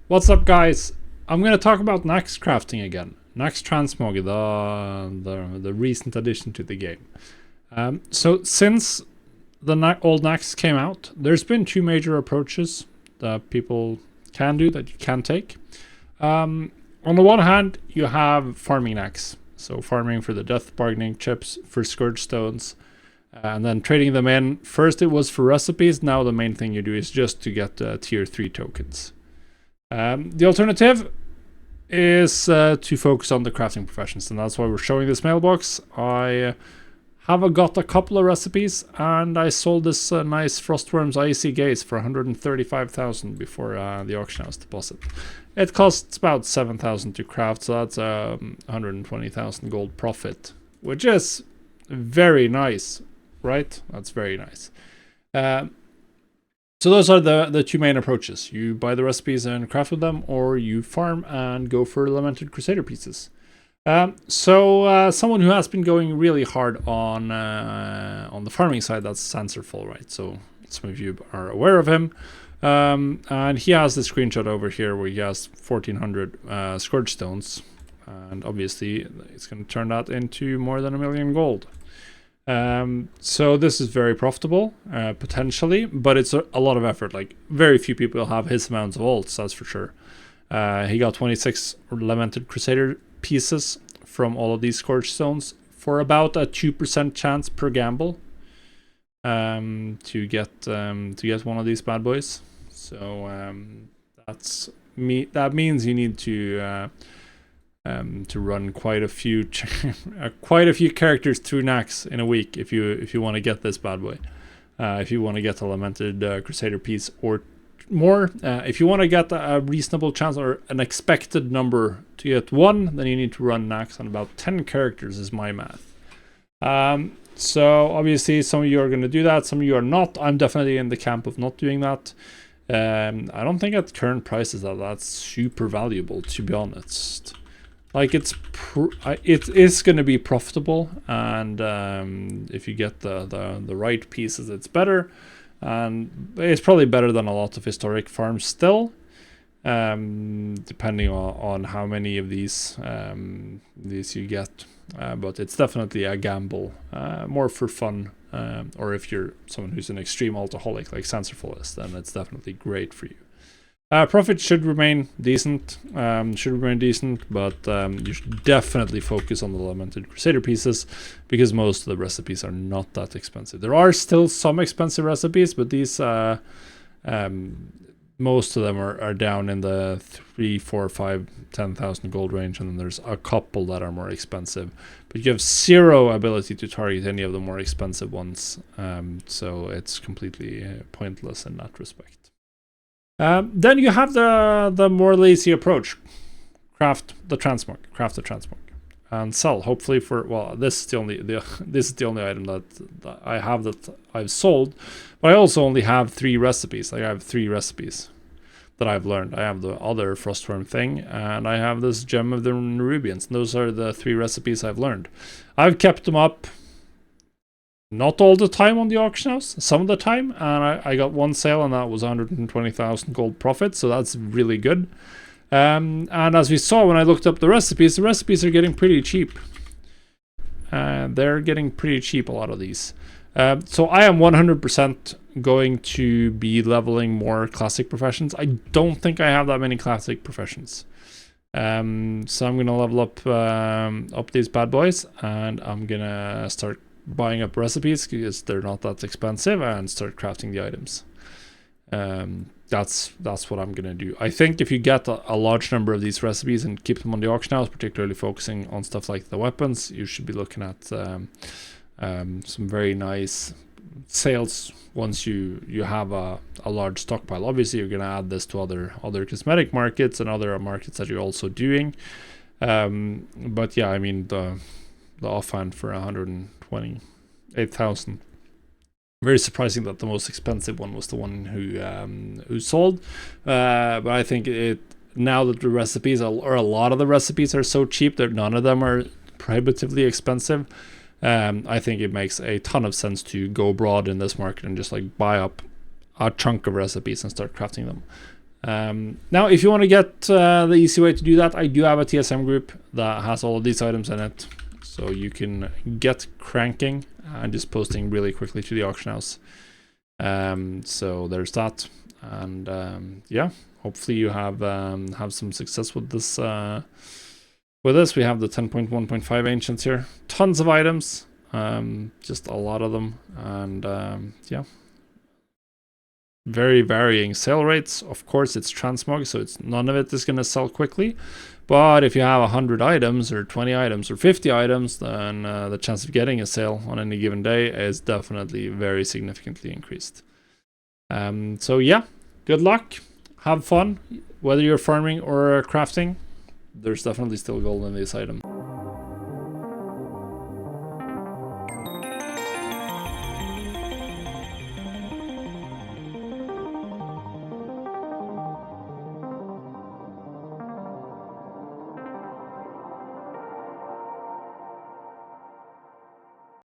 What's up, guys? I'm gonna talk about Naxx crafting again. Naxx Transmog, the recent addition to the game. So since the old Naxx came out, there's been two major approaches that people can do that you can take. On the one hand, you have farming Naxx, so farming for the death bargaining chips for scourge stones, and then trading them in. First, it was for recipes. Now the main thing you do is just to get tier 3 tokens. The alternative is to focus on the crafting professions, and that's why we're showing this mailbox. I have got a couple of recipes, and I sold this nice Frostworm's Icy Gaze for 135,000 before the auction house deposit. It costs about 7,000 to craft, so that's 120,000 gold profit, which is very nice, right? That's very nice. So those are the two main approaches. You buy the recipes and craft with them, or you farm and go for Lamented Crusader pieces. Someone who has been going really hard on the farming side, that's Sanserful, right? So some of you are aware of him. And he has the screenshot over here where he has 1,400 Scourge Stones. And obviously, it's going to turn that into more than 1 million gold. So this is very profitable, potentially, but it's a lot of effort. Like, very few people have his amounts of alts, that's for sure. He got 26 Lamented Crusader pieces from all of these Scourge Stones for about a 2% chance per gamble to get one of these bad boys. So that means you need to run quite a few characters through Naxx in a week if you want to get this bad boy. If you want to get a Lamented Crusader piece or more, if you want to get a reasonable chance or an expected number to get one, then you need to run Naxx on about 10 characters is my math. So obviously some of you are going to do that, some of you are not. I'm definitely in the camp of not doing that. I don't think at current prices that's super valuable, to be honest. Like, it is going to be profitable, and if you get the right pieces, it's better, and it's probably better than a lot of historic farms still, depending on how many of these you get. But it's definitely a gamble, more for fun, or if you're someone who's an extreme alcoholic like Sanserful is, then it's definitely great for you. Profit should remain decent, but you should definitely focus on the Lamented Crusader pieces, because most of the recipes are not that expensive. There are still some expensive recipes, but these most of them are down in the 3, 4, 5, 10,000 gold range, and then there's a couple that are more expensive, but you have zero ability to target any of the more expensive ones, so it's completely pointless in that respect. Then you have the more lazy approach. Craft the transmog, and sell. Hopefully for, well, this is the only item that I have that I've sold, but I also only have 3 recipes. Like, I have 3 recipes that I've learned. I have the other Frostworm thing, and I have this Gem of the Nerubians. And those are the 3 recipes I've learned. I've kept them up. Not all the time on the auction house, some of the time, and I got one sale, and that was 120,000 gold profit, so that's really good. And as we saw when I looked up the recipes are getting pretty cheap. They're getting pretty cheap, a lot of these. So I am 100% going to be leveling more classic professions. I don't think I have that many classic professions. So I'm going to level up these bad boys, and I'm going to start buying up recipes because they're not that expensive, and start crafting the items. That's what I'm gonna do. I think if you get a large number of these recipes and keep them on the auction house, particularly focusing on stuff like the weapons, you should be looking at some very nice sales once you have a large stockpile. Obviously, you're gonna add this to other cosmetic markets and other markets that you're also doing. But yeah, I mean, the offhand for 128,000. Very surprising that the most expensive one was the one who sold. But I think now that the recipes or a lot of the recipes are so cheap that none of them are prohibitively expensive, I think it makes a ton of sense to go broad in this market and just like buy up a chunk of recipes and start crafting them. Now, if you want to get the easy way to do that, I do have a TSM group that has all of these items in it. So you can get cranking and just posting really quickly to the auction house. So there's that. And yeah, hopefully you have some success with this. With this, we have the 10.1.5 ancients here. Tons of items. Just a lot of them. And yeah. Very varying sale rates. Of course, it's transmog, so none of it is going to sell quickly. But if you have 100 items or 20 items or 50 items, then the chance of getting a sale on any given day is definitely very significantly increased. So yeah, good luck. Have fun. Whether you're farming or crafting, there's definitely still gold in this item.